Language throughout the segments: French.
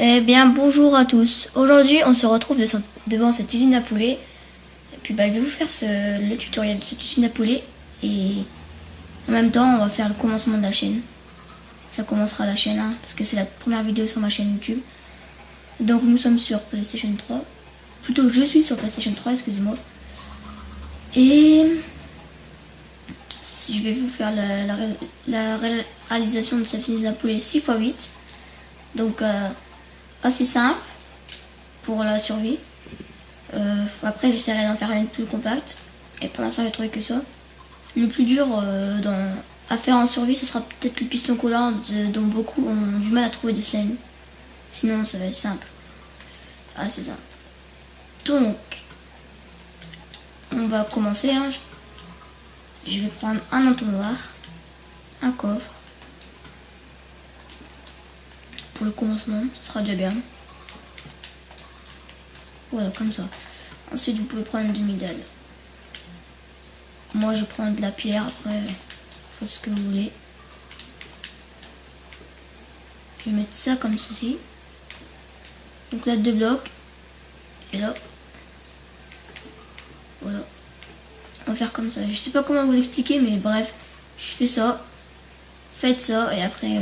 Eh bien, bonjour à tous. Aujourd'hui, on se retrouve devant cette usine à poulet. Et puis, je vais vous faire le tutoriel de cette usine à poulet. Et en même temps, on va faire le commencement de la chaîne. Ça commencera la chaîne, hein, parce que c'est la première vidéo sur ma chaîne YouTube. Donc, nous sommes sur PlayStation 3. Plutôt, je suis sur PlayStation 3, excusez-moi. Et je vais vous faire la réalisation de cette usine à poulet 6x8. Donc, assez simple pour la survie. Après, j'essaierai d'en faire une plus compacte. Et pour l'instant, j'ai trouvé que ça. Le plus dur à faire en survie, ce sera peut-être le piston collant dont beaucoup ont du mal à trouver des slimes. Sinon, ça va être simple. Assez simple. Donc, on va commencer. Hein. Je vais prendre un entonnoir, un coffre. Pour le commencement, ce sera déjà bien. Voilà, comme ça. Ensuite, vous pouvez prendre une demi-dalle. Moi, je prends de la pierre. Après, faites ce que vous voulez. Je vais mettre ça comme ceci. Donc là, 2 blocs. Et là. Voilà. On va faire comme ça. Je sais pas comment vous expliquer, mais bref. Je fais ça. Faites ça. Et après...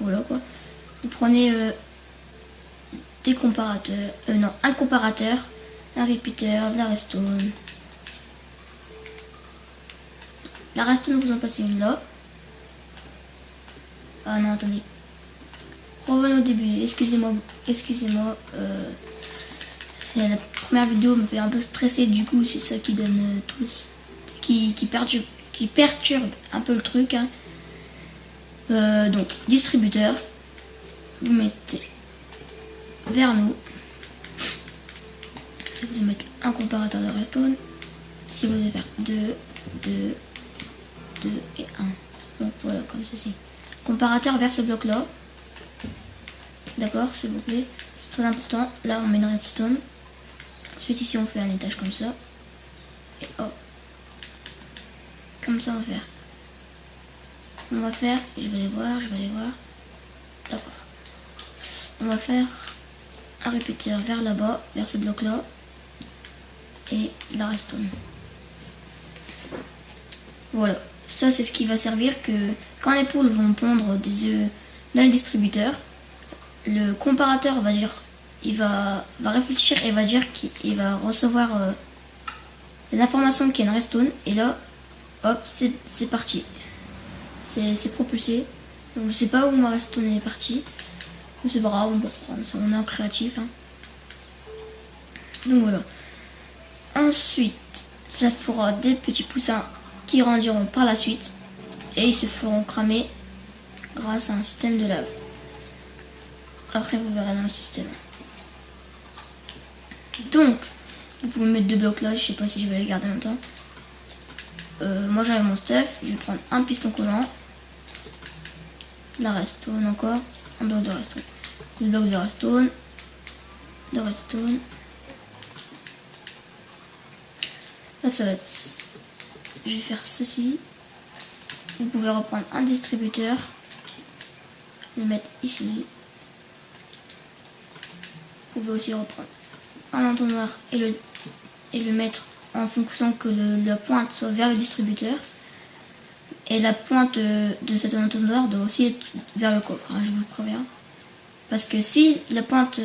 voilà quoi. Vous prenez... des comparateurs, non, un comparateur, un repeater, de la redstone. La redstone, vous en passez une là. Ah non, attendez. Revenons au début, excusez-moi. La première vidéo me fait un peu stresser, du coup, c'est ça qui donne qui perturbe un peu le truc. Hein. Donc, distributeur, vous mettez vers nous. Si vous allez mettre un comparateur de redstone, si vous allez faire 2 et 1. Donc voilà, comme ceci. Comparateur vers ce bloc là. D'accord, s'il vous plaît. C'est très important. Là, on met une redstone. Ensuite, ici, on fait un étage comme ça. Et hop. Comme ça, on va faire. On va faire, je vais aller voir. D'accord. On va faire un répéteur vers là-bas, vers ce bloc-là, et la redstone. Voilà, ça c'est ce qui va servir que quand les poules vont pondre des œufs dans le distributeur, le comparateur va dire, il va réfléchir et va dire qu'il va recevoir les informations qu'il y a une redstone, et là, hop, c'est parti. C'est propulsé. Donc je sais pas où ma redstone est partie. C'est pas grave, on peut reprendre ça, on est en créatif. Hein. Donc voilà. Ensuite, ça fera des petits poussins qui grandiront par la suite et ils se feront cramer grâce à un système de lave. Après, vous verrez dans le système. Donc, vous pouvez mettre 2 blocs là, je sais pas si je vais les garder longtemps. Moi j'avais mon stuff, je vais prendre un piston collant, la redstone encore. Un bloc de redstone. Le bloc de redstone. Là, ça va être... Je vais faire ceci. Vous pouvez reprendre un distributeur. Le mettre ici. Vous pouvez aussi reprendre un entonnoir et le mettre en fonction que la pointe soit vers le distributeur. Et la pointe de cet entonnoir doit aussi être vers le coffre, hein, je vous le préviens. Parce que si la pointe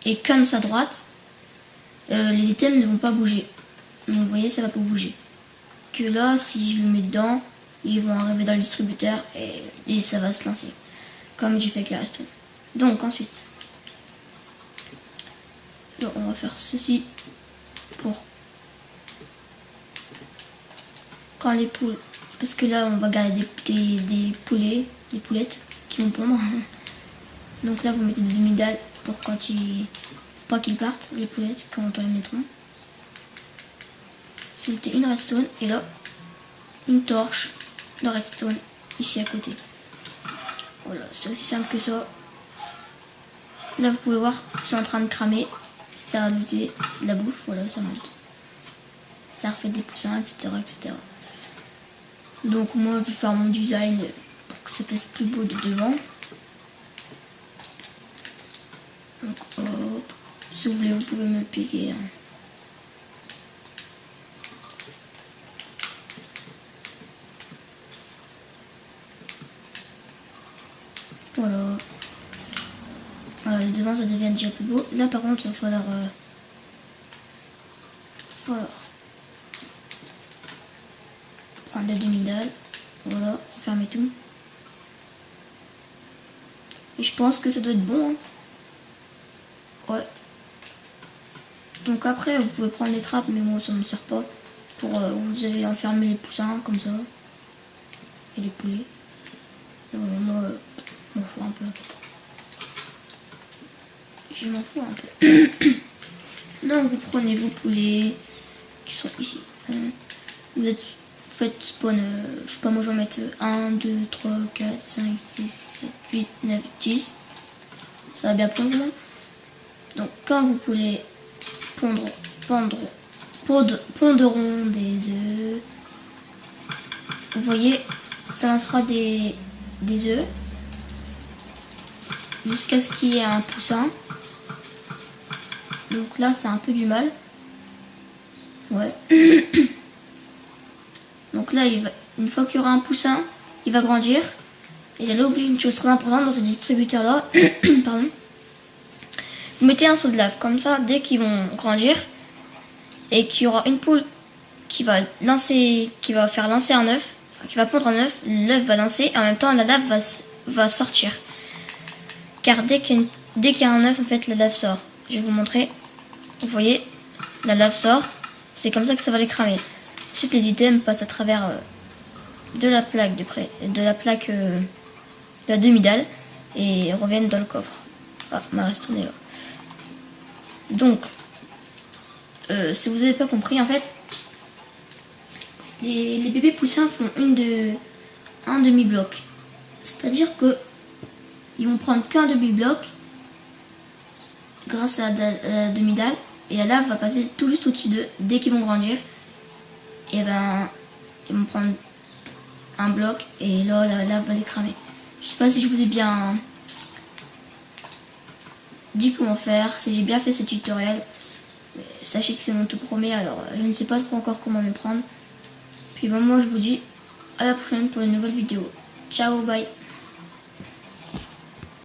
est comme ça droite, les items ne vont pas bouger. Donc vous voyez, ça va pas bouger. Que là, si je le mets dedans, ils vont arriver dans le distributeur et ça va se lancer. Comme j'ai fait avec la redstone. Donc ensuite, donc, on va faire ceci pour quand les poules... Parce que là, on va garder des poulettes qui vont pondre. Donc là, vous mettez des demi-dalles pour quand ils... Faut pas qu'ils partent, les poulettes, quand on les mettra. Si vous mettez une redstone, et là, une torche de redstone, ici à côté. Voilà, c'est aussi simple que ça. Là, vous pouvez voir, c'est en train de cramer. C'est à rajouter de la bouffe, voilà, ça monte. Ça refait des poussins, etc., etc. Donc moi je vais faire mon design pour que ça fasse plus beau de devant. Si vous voulez, vous pouvez me piquer. Hein. Voilà. Voilà, devant ça devient déjà plus beau. Là par contre il va falloir prendre la demi-dalle. Voilà, refermer tout. Et je pense que ça doit être bon. Hein. Ouais. Donc après vous pouvez prendre les trappes, mais moi ça ne me sert pas. Pour vous allez enfermer les poussins comme ça. Et les poulets. Et voilà, moi je m'en fous un peu. Je m'en fous un peu. Donc vous prenez vos poulets qui sont ici. Vous faites spawn, je sais pas, moi je vais mettre 1, 2, 3, 4, 5, 6, 7, 8, 9, 10. Ça va bien pondre. Donc quand vous pouvez pondront des œufs, vous voyez, ça lancera des œufs jusqu'à ce qu'il y ait un poussin. Donc là c'est un peu du mal. Ouais. Donc là une fois qu'il y aura un poussin, il va grandir. Et j'allais oublier une chose très importante dans ce distributeur là. Pardon. Vous mettez un seau de lave comme ça, dès qu'ils vont grandir et qu'il y aura une poule qui va faire lancer un œuf, qui va pondre un œuf, l'œuf va lancer et en même temps la lave va sortir. Car dès qu'il y a un œuf, en fait la lave sort. Je vais vous montrer. Vous voyez, la lave sort. C'est comme ça que ça va les cramer. Ensuite les items passent à travers de la plaque de la demi-dalle et reviennent dans le coffre. Ah, ma reste tournée là. Donc, si vous n'avez pas compris, en fait, les bébés poussins font un demi-bloc. C'est-à-dire que ils vont prendre qu'un demi-bloc grâce à la demi-dalle et la lave va passer tout juste au-dessus d'eux. Dès qu'ils vont grandir, et ben ils vont prendre un bloc et là la lave va les cramer. Je sais pas si je vous ai bien dit comment faire, si j'ai bien fait ce tutoriel. Mais sachez que c'est mon tout premier, alors je ne sais pas trop encore comment me prendre. Puis ben, moi je vous dis à la prochaine pour une nouvelle vidéo. Ciao, bye.